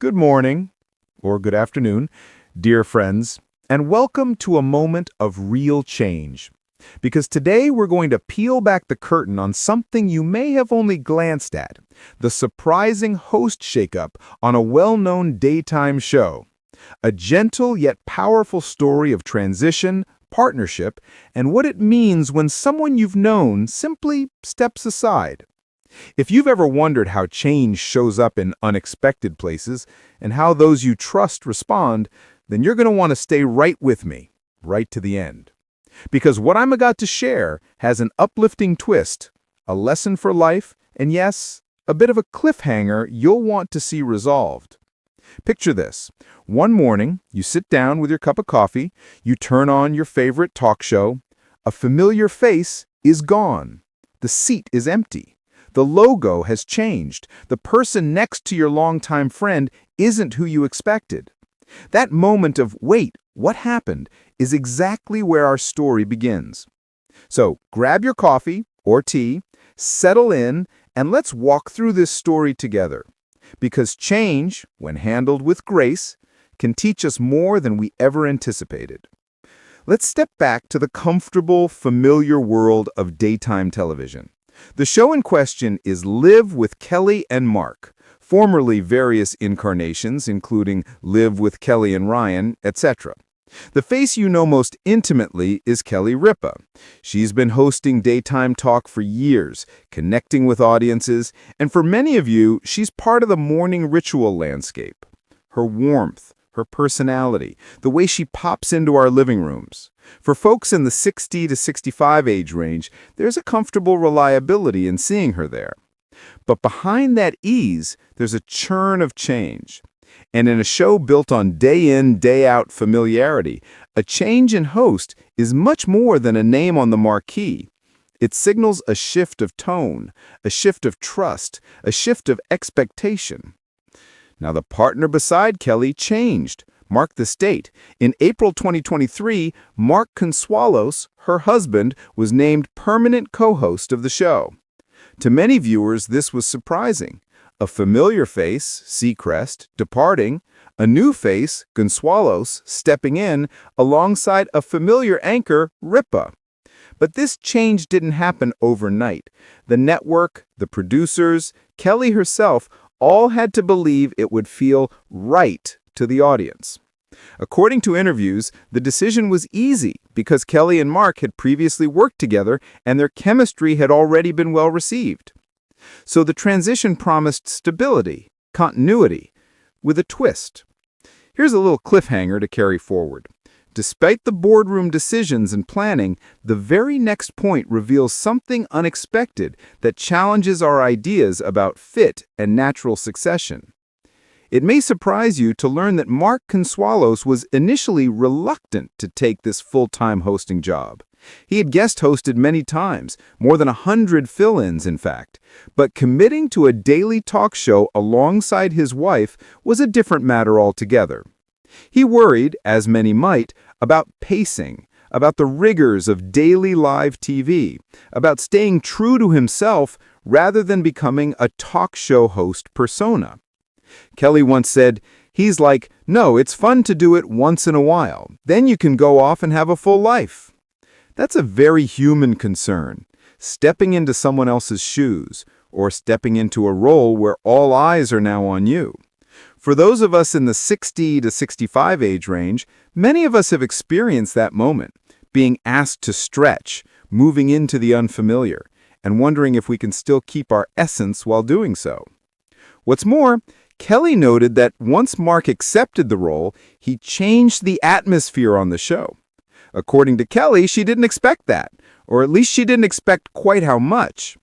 Good morning, or good afternoon, dear friends, and welcome to a moment of real change. Because today we're going to peel back the curtain on something you may have only glanced at, the surprising host shakeup on a well-known daytime show. A gentle yet powerful story of transition, partnership, and what it means when someone you've known simply steps aside. If you've ever wondered how change shows up in unexpected places and how those you trust respond, then you're going to want to stay right with me, right to the end. Because what I'm about to share has an uplifting twist, a lesson for life, and yes, a bit of a cliffhanger you'll want to see resolved. Picture this. One morning, you sit down with your cup of coffee, you turn on your favorite talk show, a familiar face is gone. The seat is empty. The logo has changed. The person next to your longtime friend isn't who you expected. That moment of, wait, what happened, is exactly where our story begins. So grab your coffee or tea, settle in, and let's walk through this story together. Because change, when handled with grace, can teach us more than we ever anticipated. Let's step back to the comfortable, familiar world of daytime television. The show in question is Live with Kelly and Mark, formerly various incarnations, including Live with Kelly and Ryan, etc. The face you know most intimately is Kelly Ripa. She's been hosting daytime talk for years, connecting with audiences, and for many of you, she's part of the morning ritual landscape. Her warmth, her personality, the way she pops into our living rooms. For folks in the 60 to 65 age range, there's a comfortable reliability in seeing her there. But behind that ease, there's a churn of change. And in a show built on day-in, day-out familiarity, a change in host is much more than a name on the marquee. It signals a shift of tone, a shift of trust, a shift of expectation. Now, the partner beside Kelly changed. Mark this date. In April 2023, Mark Consuelos, her husband, was named permanent co-host of the show. To many viewers, this was surprising. A familiar face, Seacrest, departing, a new face, Consuelos, stepping in, alongside a familiar anchor, Ripa. But this change didn't happen overnight. The network, the producers, Kelly herself, all had to believe it would feel right to the audience. According to interviews, the decision was easy because Kelly and Mark had previously worked together and their chemistry had already been well received. So the transition promised stability, continuity, with a twist. Here's a little cliffhanger to carry forward. Despite the boardroom decisions and planning, the very next point reveals something unexpected that challenges our ideas about fit and natural succession. It may surprise you to learn that Mark Consuelos was initially reluctant to take this full-time hosting job. He had guest hosted many times, more than 100 fill-ins in fact, but committing to a daily talk show alongside his wife was a different matter altogether. He worried, as many might, about pacing, about the rigors of daily live TV, about staying true to himself rather than becoming a talk show host persona. Kelly once said, "He's like, no, it's fun to do it once in a while. Then you can go off and have a full life." That's a very human concern, stepping into someone else's shoes, or stepping into a role where all eyes are now on you. For those of us in the 60 to 65 age range, many of us have experienced that moment, being asked to stretch, moving into the unfamiliar, and wondering if we can still keep our essence while doing so. What's more, Kelly noted that once Mark accepted the role, he changed the atmosphere on the show. According to Kelly, she didn't expect that, or at least she didn't expect quite how much.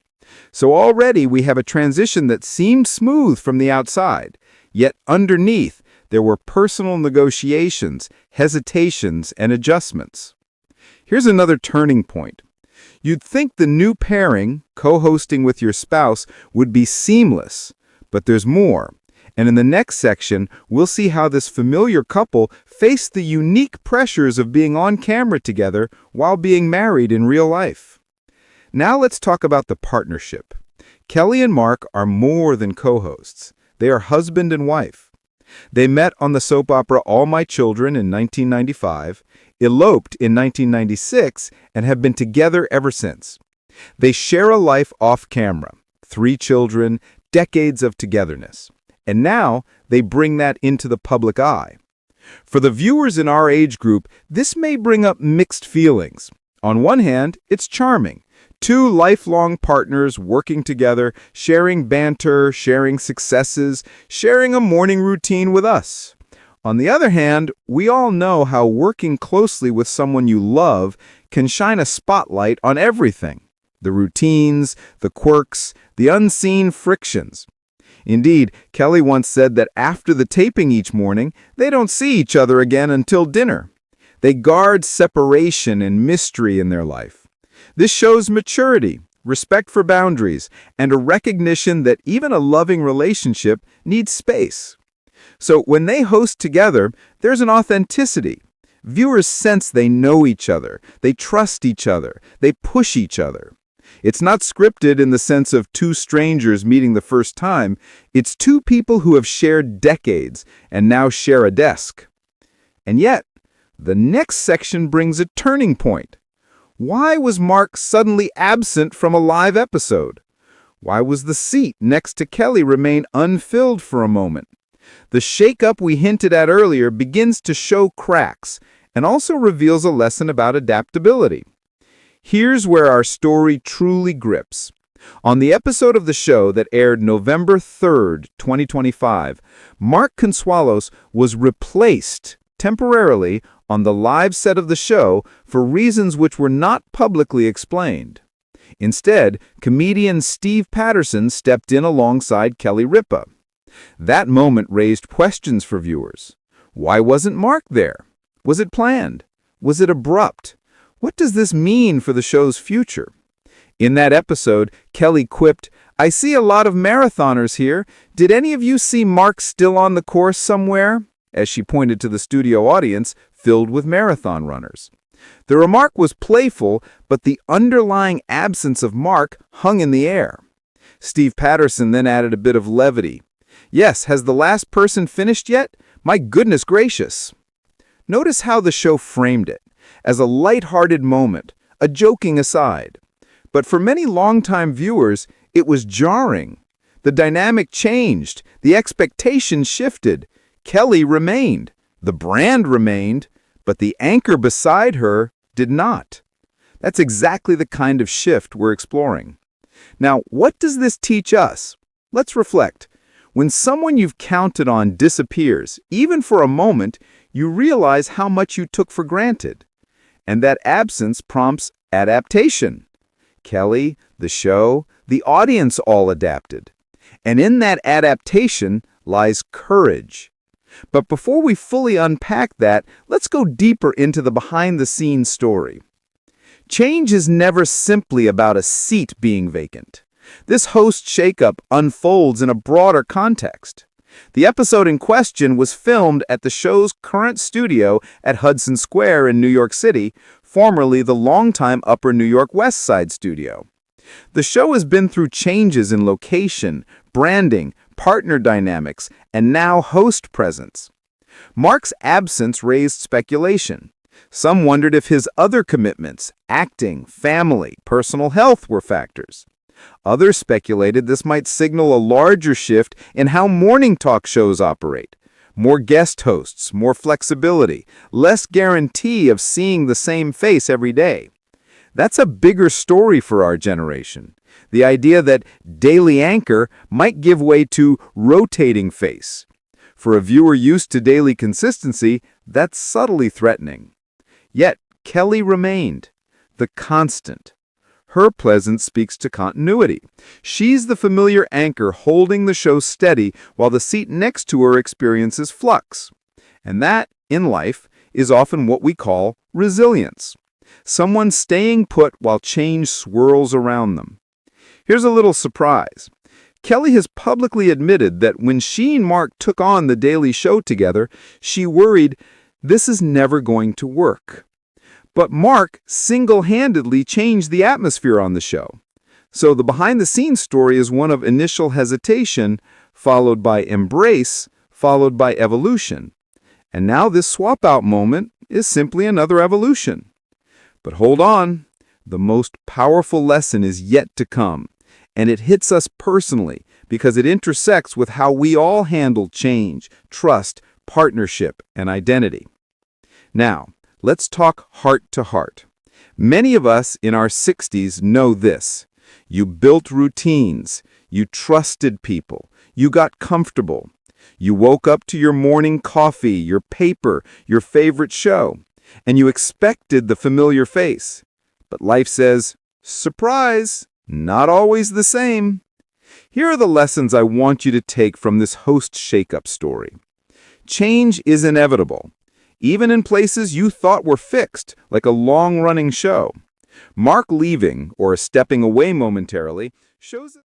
So already we have a transition that seemed smooth from the outside, yet underneath there were personal negotiations, hesitations, and adjustments. Here's another turning point. You'd think the new pairing, co-hosting with your spouse, would be seamless, but there's more. And in the next section, we'll see how this familiar couple faced the unique pressures of being on camera together while being married in real life. Now let's talk about the partnership. Kelly and Mark are more than co-hosts. They are husband and wife. They met on the soap opera All My Children in 1995, eloped in 1996, and have been together ever since. They share a life off-camera, 3 children, decades of togetherness. And now they bring that into the public eye. For the viewers in our age group, this may bring up mixed feelings. On one hand, it's charming. 2 lifelong partners working together, sharing banter, sharing successes, sharing a morning routine with us. On the other hand, we all know how working closely with someone you love can shine a spotlight on everything. The routines, the quirks, the unseen frictions. Indeed, Kelly once said that after the taping each morning, they don't see each other again until dinner. They guard separation and mystery in their life. This shows maturity, respect for boundaries, and a recognition that even a loving relationship needs space. So when they host together, there's an authenticity. Viewers sense they know each other, they trust each other, they push each other. It's not scripted in the sense of 2 strangers meeting the first time. It's 2 people who have shared decades and now share a desk. And yet, the next section brings a turning point. Why was Mark suddenly absent from a live episode? Why was the seat next to Kelly remain unfilled for a moment? The shakeup we hinted at earlier begins to show cracks and also reveals a lesson about adaptability. Here's where our story truly grips. On the episode of the show that aired November 3rd, 2025, Mark Consuelos was replaced temporarily on the live set of the show for reasons which were not publicly explained. Instead, comedian Steve Patterson stepped in alongside Kelly Ripa. That moment raised questions for viewers. Why wasn't Mark there? Was it planned? Was it abrupt? What does this mean for the show's future? In that episode, Kelly quipped, "I see a lot of marathoners here. Did any of you see Mark still on the course somewhere?" as she pointed to the studio audience filled with marathon runners. The remark was playful, but the underlying absence of Mark hung in the air. Steve Patterson then added a bit of levity. "Yes, has the last person finished yet? My goodness gracious." Notice how the show framed it, as a light-hearted moment, a joking aside. But for many longtime viewers, it was jarring. The dynamic changed, the expectation shifted. Kelly remained, the brand remained, but the anchor beside her did not. That's exactly the kind of shift we're exploring. Now, what does this teach us? Let's reflect. When someone you've counted on disappears, even for a moment, you realize how much you took for granted. And that absence prompts adaptation. Kelly, the show, the audience all adapted. And in that adaptation lies courage. But before we fully unpack that, let's go deeper into the behind-the-scenes story. Change is never simply about a seat being vacant. This host shakeup unfolds in a broader context. The episode in question was filmed at the show's current studio at Hudson Square in New York City, formerly the longtime Upper New York West Side studio. The show has been through changes in location, branding, partner dynamics, and now host presence. Mark's absence raised speculation. Some wondered if his other commitments, acting, family, personal health, were factors. Others speculated this might signal a larger shift in how morning talk shows operate. More guest hosts, more flexibility, less guarantee of seeing the same face every day. That's a bigger story for our generation. The idea that daily anchor might give way to rotating face. For a viewer used to daily consistency, that's subtly threatening. Yet, Kelly remained, the constant. Her presence speaks to continuity. She's the familiar anchor holding the show steady while the seat next to her experiences flux. And that, in life, is often what we call resilience. Someone staying put while change swirls around them. Here's a little surprise. Kelly has publicly admitted that when she and Mark took on The Daily Show together, she worried, this is never going to work. But Mark single-handedly changed the atmosphere on the show. So the behind-the-scenes story is one of initial hesitation, followed by embrace, followed by evolution. And now this swap-out moment is simply another evolution. But hold on, the most powerful lesson is yet to come, and it hits us personally because it intersects with how we all handle change, trust, partnership, and identity. Now, let's talk heart to heart. Many of us in our 60s know this. You built routines, you trusted people, you got comfortable. You woke up to your morning coffee, your paper, your favorite show, and you expected the familiar face. But life says, surprise, not always the same. Here are the lessons I want you to take from this host shakeup story. Change is inevitable, even in places you thought were fixed, like a long-running show. Mark leaving, or stepping away momentarily, shows